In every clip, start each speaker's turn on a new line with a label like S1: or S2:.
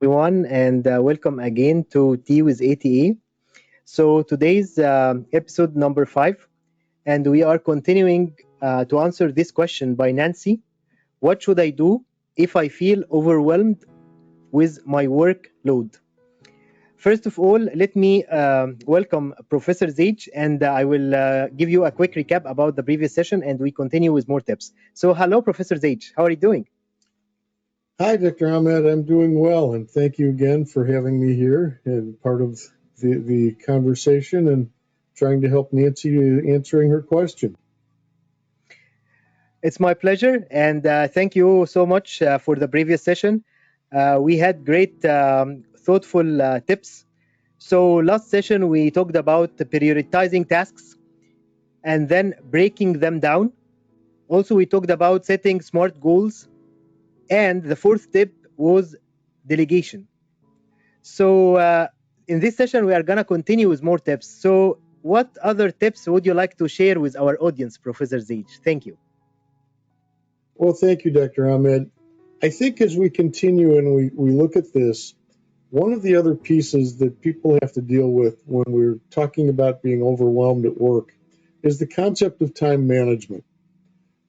S1: everyone, and welcome again to Tea with ATE. So, today's episode number 5, and we are continuing to answer this question by Nancy. What should I do if I feel overwhelmed with my workload? First of all, let me welcome Professor Zage, and I will give you a quick recap about the previous session, and we continue with more tips. So, hello, Professor Zage. How are you doing?
S2: Hi, Dr. Ahmed. I'm doing well, and thank you again for having me here and part of the conversation and trying to help Nancy answering her question.
S1: It's my pleasure, and thank you so much for the previous session. We had great, thoughtful tips. So, last session we talked about prioritizing tasks and then breaking them down. Also, we talked about setting smart goals, and the fourth tip was delegation. So, in this session, we are going to continue with more tips. So, what other tips would you like to share with our audience, Professor Zage? Thank you.
S2: Well, thank you, Dr. Ahmed. I think as we continue and we look at this, one of the other pieces that people have to deal with when we're talking about being overwhelmed at work is the concept of time management.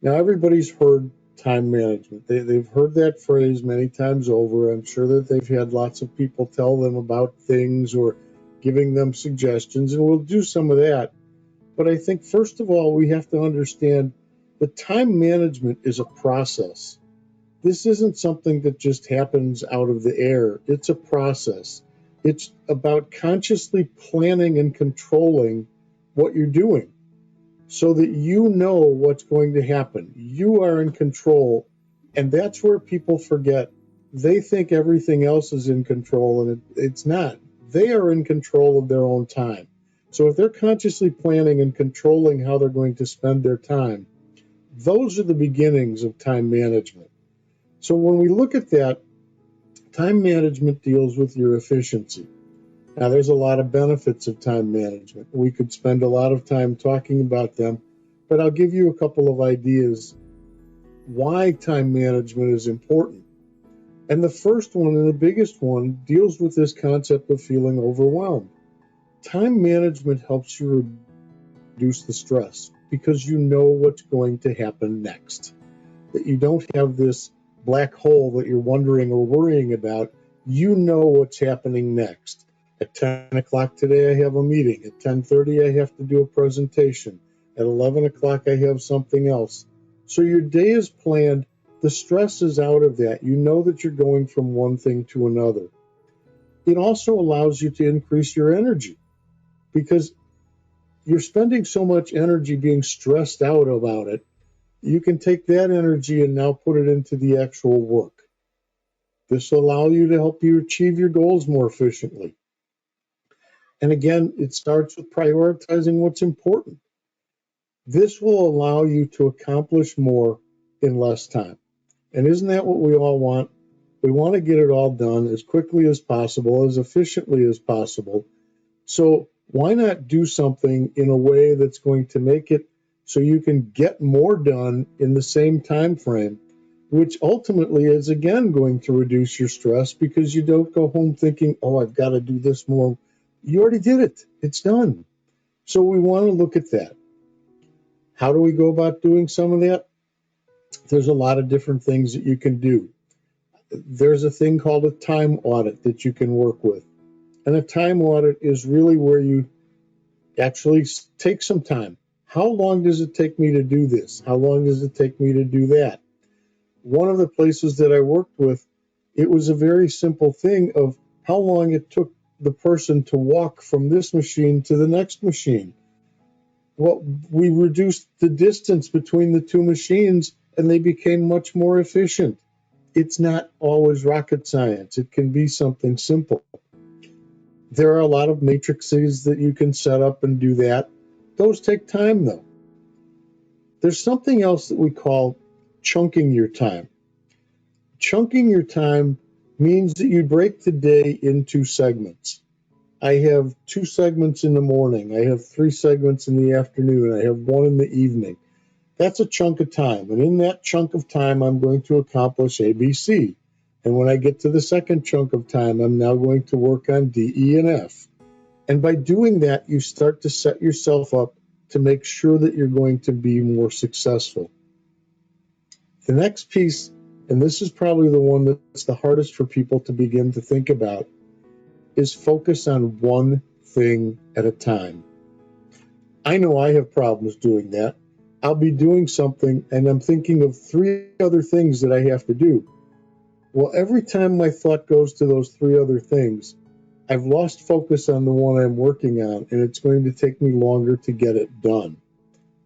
S2: Now, everybody's heard time management. They've heard that phrase many times over. I'm sure that they've had lots of people tell them about things or giving them suggestions, and we'll do some of that. But I think, first of all, we have to understand that time management is a process. This isn't something that just happens out of the air, it's a process. It's about consciously planning and controlling what you're doing so that you know what's going to happen. You are in control, and that's where people forget. They think everything else is in control, and it's not. They are in control of their own time. So if they're consciously planning and controlling how they're going to spend their time, those are the beginnings of time management. So when we look at that, time management deals with your efficiency. Now, there's a lot of benefits of time management. We could spend a lot of time talking about them, but I'll give you a couple of ideas why time management is important. And the first one, and the biggest one, deals with this concept of feeling overwhelmed. Time management helps you reduce the stress because you know what's going to happen next. That you don't have this black hole that you're wondering or worrying about. You know what's happening next. At 10 o'clock today, I have a meeting. At 10:30, I have to do a presentation. At 11 o'clock, I have something else. So your day is planned. The stress is out of that. You know that you're going from one thing to another. It also allows you to increase your energy because you're spending so much energy being stressed out about it. You can take that energy and now put it into the actual work. This will allow you to help you achieve your goals more efficiently. And again, it starts with prioritizing what's important. This will allow you to accomplish more in less time. And isn't that what we all want? We want to get it all done as quickly as possible, as efficiently as possible. So why not do something in a way that's going to make it so you can get more done in the same time frame, which ultimately is again going to reduce your stress because you don't go home thinking, oh, I've got to do this more. You already did it. It's done. So we want to look at that. How do we go about doing some of that? There's a lot of different things that you can do. There's a thing called a time audit that you can work with. And a time audit is really where you actually take some time. How long does it take me to do this? How long does it take me to do that? One of the places that I worked with, it was a very simple thing of how long it took the person to walk from this machine to the next machine. Well, we reduced the distance between the two machines and they became much more efficient. It's not always rocket science. It can be something simple. There are a lot of matrices that you can set up and do that. Those take time, though. There's something else that we call chunking your time. Chunking your time means that you break the day into segments. I have 2 segments in the morning. I have 3 segments in the afternoon. I have 1 in the evening. That's a chunk of time. And in that chunk of time, I'm going to accomplish ABC. And when I get to the second chunk of time, I'm now going to work on D, E, and F. And by doing that, you start to set yourself up to make sure that you're going to be more successful. The next piece, and this is probably the one that's the hardest for people to begin to think about, is focus on one thing at a time. I know I have problems doing that. I'll be doing something and I'm thinking of three other things that I have to do. Well, every time my thought goes to those three other things, I've lost focus on the one I'm working on, and it's going to take me longer to get it done.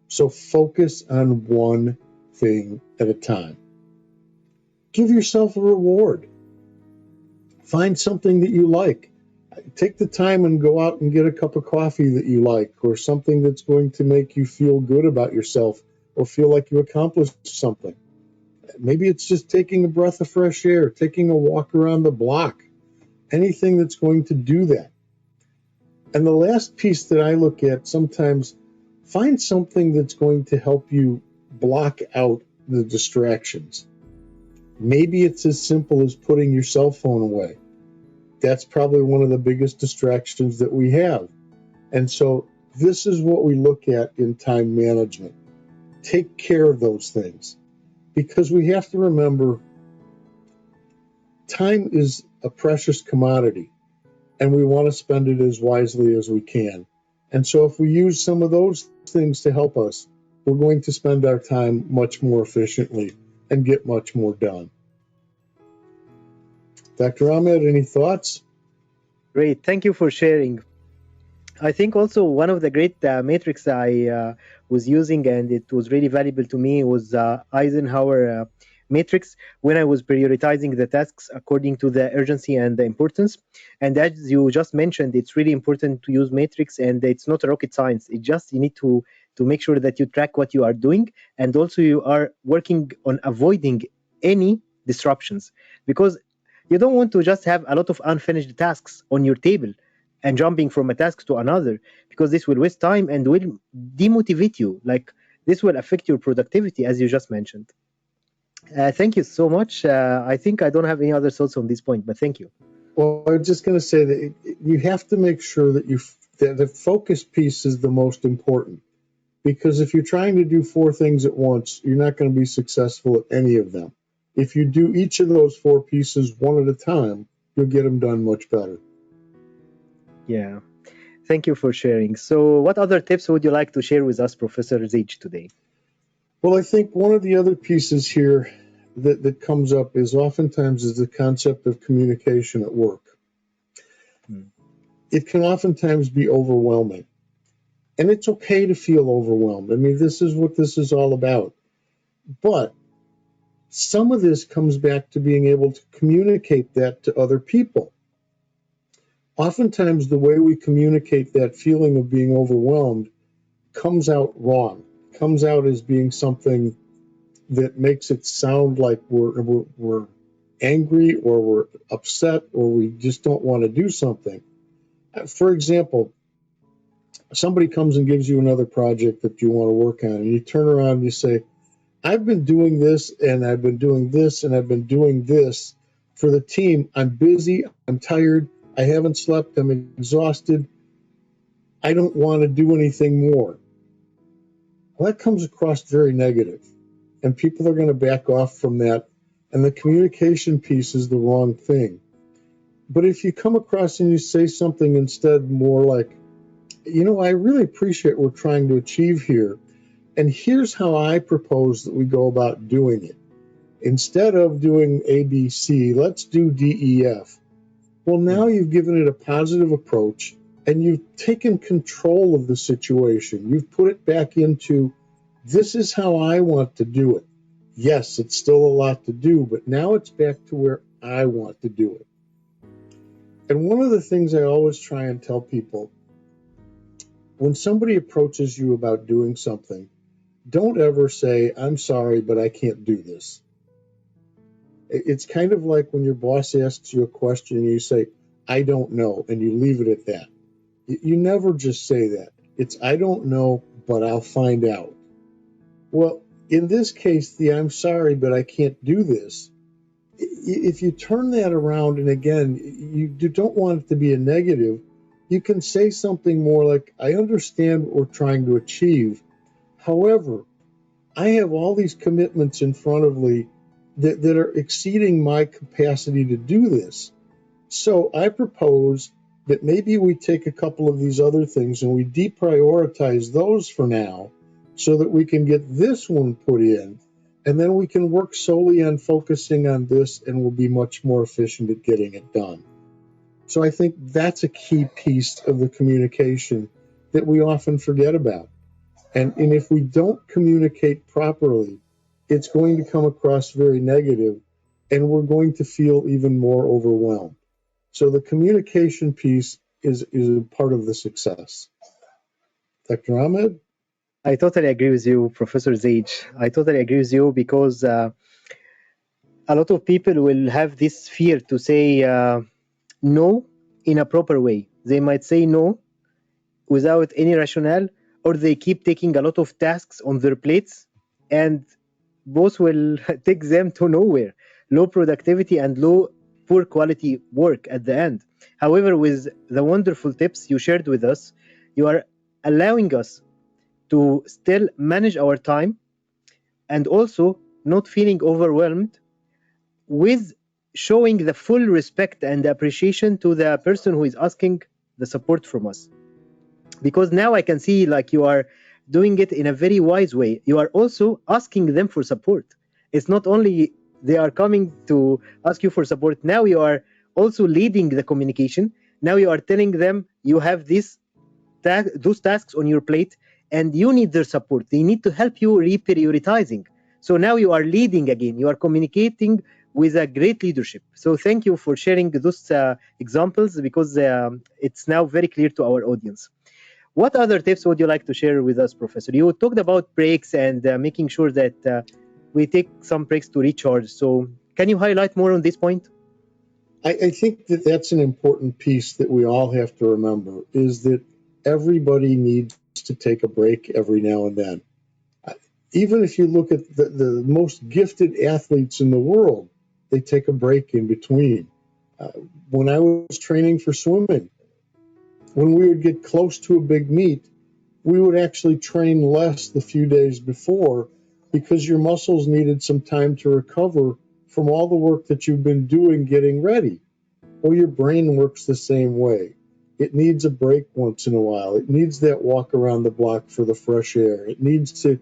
S2: So focus on one thing at a time. Give yourself a reward. Find something that you like. Take the time and go out and get a cup of coffee that you like, or something that's going to make you feel good about yourself or feel like you accomplished something. Maybe it's just taking a breath of fresh air, taking a walk around the block, anything that's going to do that. And the last piece that I look at sometimes, find something that's going to help you block out the distractions. Maybe it's as simple as putting your cell phone away. That's probably one of the biggest distractions that we have. And so this is what we look at in time management. Take care of those things, because we have to remember time is a precious commodity and we want to spend it as wisely as we can. And so if we use some of those things to help us, we're going to spend our time much more efficiently and get much more done. Dr. Ahmed, any thoughts?
S1: Great. Thank you for sharing. I think also one of the great metrics I was using, and it was really valuable to me, was Eisenhower matrix when I was prioritizing the tasks according to the urgency and the importance. And as you just mentioned, it's really important to use matrix, and it's not a rocket science. It just you need to make sure that you track what you are doing, and also you are working on avoiding any disruptions, because you don't want to just have a lot of unfinished tasks on your table and jumping from a task to another, because this will waste time and will demotivate you. Like, this will affect your productivity, as you just mentioned. Thank you so much. I think I don't have any other thoughts on this point, but thank you.
S2: Well, I'm just going to say that you have to make sure that that the focus piece is the most important, because if you're trying to do four things at once, you're not going to be successful at any of them. If you do each of those four pieces one at a time, you'll get them done much better.
S1: Yeah. Thank you for sharing. So, what other tips would you like to share with us, Professor Zage, today?
S2: Well, I think one of the other pieces here that comes up is oftentimes is the concept of communication at work. It can oftentimes be overwhelming. And it's okay to feel overwhelmed. I mean, this is what this is all about. But some of this comes back to being able to communicate that to other people. Oftentimes, the way we communicate that feeling of being overwhelmed comes out wrong, comes out as being something that makes it sound like we're angry or we're upset or we just don't want to do something. For example, somebody comes and gives you another project that you want to work on, and you turn around and you say, I've been doing this and I've been doing this and I've been doing this for the team. I'm busy, I'm tired, I haven't slept, I'm exhausted, I don't want to do anything more. Well, that comes across very negative, and people are going to back off from that, and the communication piece is the wrong thing. But if you come across and you say something instead more like, I really appreciate what we're trying to achieve here, and here's how I propose that we go about doing it. Instead of doing ABC, let's do DEF. Well, now you've given it a positive approach, and you've taken control of the situation. You've put it back into, this is how I want to do it. Yes, it's still a lot to do, but now it's back to where I want to do it. And one of the things I always try and tell people, when somebody approaches you about doing something, don't ever say, I'm sorry, but I can't do this. It's kind of like when your boss asks you a question and you say, I don't know, and you leave it at that. You never just say that. It's, I don't know, but I'll find out. Well, in this case, the I'm sorry, but I can't do this if you turn that around, and again, you don't want it to be a negative, you can say something more like, I understand what we're trying to achieve. However, I have all these commitments in front of me that are exceeding my capacity to do this. So I propose that maybe we take a couple of these other things and we deprioritize those for now so that we can get this one put in. And then we can work solely on focusing on this and we'll be much more efficient at getting it done. So I think that's a key piece of the communication that we often forget about. And if we don't communicate properly, it's going to come across very negative and we're going to feel even more overwhelmed. So the communication piece is a part of the success. Dr. Ahmed?
S1: I totally agree with you, Professor Zage. I totally agree with you because a lot of people will have this fear to say no in a proper way. They might say no without any rationale, or they keep taking a lot of tasks on their plates, and both will take them to nowhere. Low productivity and poor quality work at the end. However, with the wonderful tips you shared with us, you are allowing us to still manage our time and also not feeling overwhelmed, with showing the full respect and appreciation to the person who is asking the support from us. Because now I can see like you are doing it in a very wise way. You are also asking them for support. It's not only they are coming to ask you for support. Now you are also leading the communication. Now you are telling them you have those tasks on your plate and you need their support. They need to help you reprioritizing. So now you are leading again. You are communicating with a great leadership. So thank you for sharing those examples, because it's now very clear to our audience. What other tips would you like to share with us, Professor? You talked about breaks and making sure that we take some breaks to recharge. So can you highlight more on this point?
S2: I think that that's an important piece that we all have to remember, is that everybody needs to take a break every now and then. Even if you look at the most gifted athletes in the world, they take a break in between. Uh, when I was training for swimming, when we would get close to a big meet, we would actually train less the few days before because your muscles needed some time to recover from all the work that you've been doing getting ready. Well, your brain works the same way. It needs a break once in a while. It needs that walk around the block for the fresh air. It needs to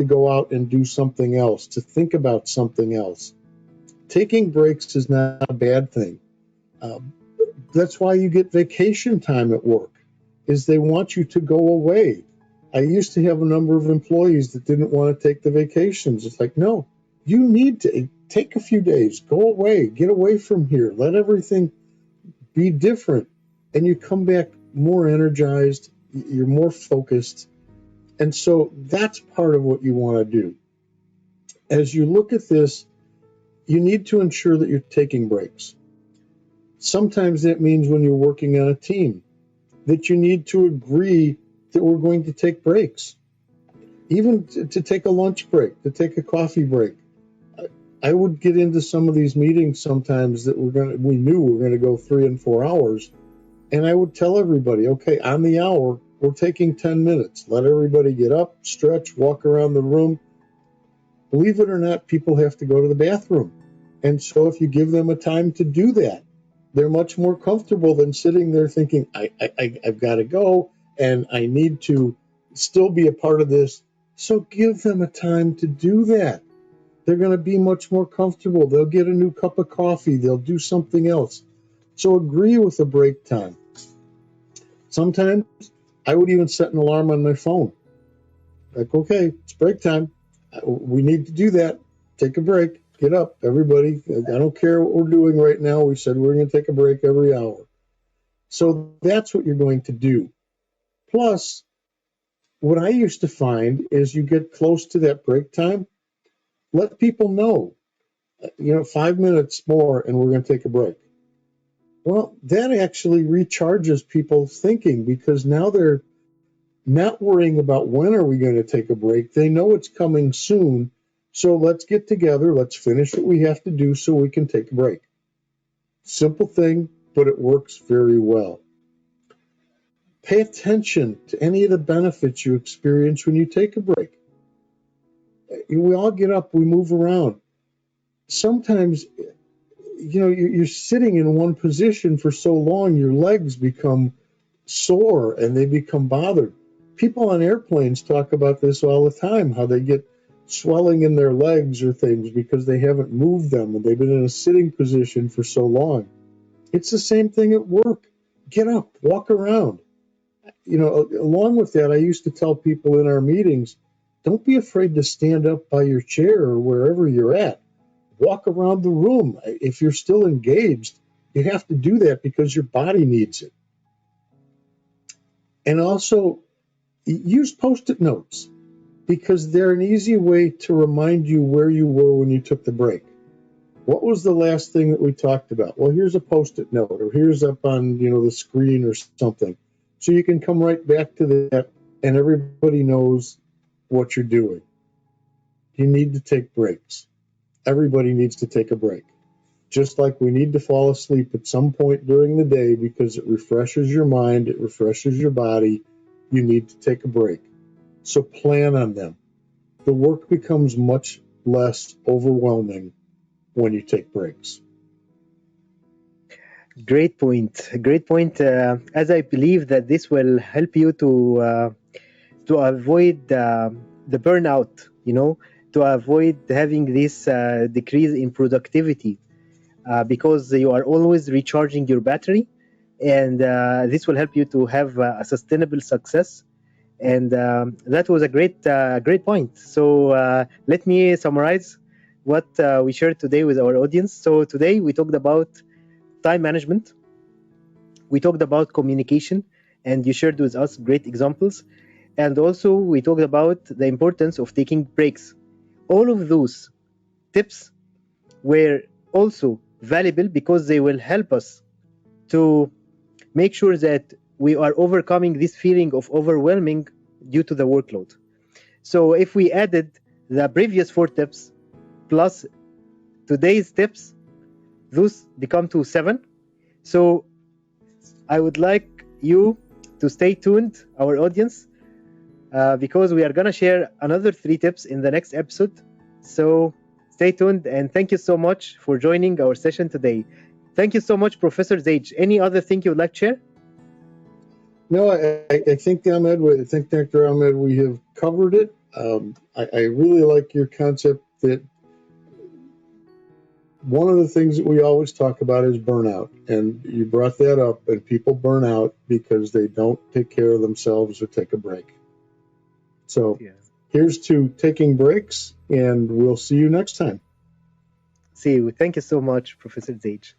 S2: go out and do something else, to think about something else. Taking breaks is not a bad thing. That's why you get vacation time at work, is they want you to go away. I used to have a number of employees that didn't want to take the vacations. It's like, no, you need to take a few days, go away, get away from here, let everything be different. And you come back more energized, you're more focused. And so that's part of what you want to do. As you look at this, you need to ensure that you're taking breaks. Sometimes that means when you're working on a team, that you need to agree that we're going to take breaks, even to take a lunch break, to take a coffee break. I would get into some of these meetings sometimes that we knew we were going to go 3 and 4 hours, and I would tell everybody, okay, on the hour, we're taking 10 minutes. Let everybody get up, stretch, walk around the room. Believe it or not, people have to go to the bathroom. And so if you give them a time to do that, they're much more comfortable than sitting there thinking, I've got to go and I need to still be a part of this. So give them a time to do that. They're going to be much more comfortable. They'll get a new cup of coffee. They'll do something else. So agree with the break time. Sometimes I would even set an alarm on my phone. Like, okay, it's break time. We need to do that. Take a break. Get up, everybody. I don't care what we're doing right now. We said we're going to take a break every hour. So that's what you're going to do. Plus, what I used to find is you get close to that break time, let people know, 5 minutes more and we're going to take a break. Well, that actually recharges people's thinking, because now they're not worrying about when are we going to take a break. They know it's coming soon. So let's get together. Let's finish what we have to do so we can take a break. Simple thing, but it works very well. Pay attention to any of the benefits you experience when you take a break. We all get up, we move around. Sometimes, you're sitting in one position for so long, your legs become sore and they become bothered. People on airplanes talk about this all the time, how they get swelling in their legs or things because they haven't moved them and they've been in a sitting position for so long. It's the same thing at work. Get up, walk around. Along with that, I used to tell people in our meetings, don't be afraid to stand up by your chair or wherever you're at. Walk around the room. If you're still engaged, you have to do that because your body needs it. And also, use Post-it notes because they're an easy way to remind you where you were when you took the break. What was the last thing that we talked about? Well, here's a Post-it note, or here's up on the screen or something. So you can come right back to that, and everybody knows what you're doing. You need to take breaks. Everybody needs to take a break. Just like we need to fall asleep at some point during the day because it refreshes your mind, it refreshes your body, you need to take a break. So plan on them. The work becomes much less overwhelming when you take breaks.
S1: Great point. Great point. As I believe that this will help you to avoid the burnout. To avoid having this decrease in productivity, because you are always recharging your battery, and this will help you to have a sustainable success. And that was a great point. So let me summarize what we shared today with our audience. So today we talked about time management, we talked about communication, and you shared with us great examples. And also we talked about the importance of taking breaks. All of those tips were also valuable because they will help us to make sure that we are overcoming this feeling of overwhelming due to the workload. So if we added the previous 4 tips plus today's tips, those become to 7. So I would like you to stay tuned, our audience, because we are going to share another 3 tips in the next episode. So stay tuned, and thank you so much for joining our session today. Thank you so much, Professor Zage. Any other thing you would like to share?
S2: No, I think, Dr. Ahmed, we have covered it. I really like your concept that one of the things that we always talk about is burnout. And you brought that up, and people burn out because they don't take care of themselves or take a break. So here's to taking breaks, and we'll see you next time.
S1: See you. Thank you so much, Professor Zage.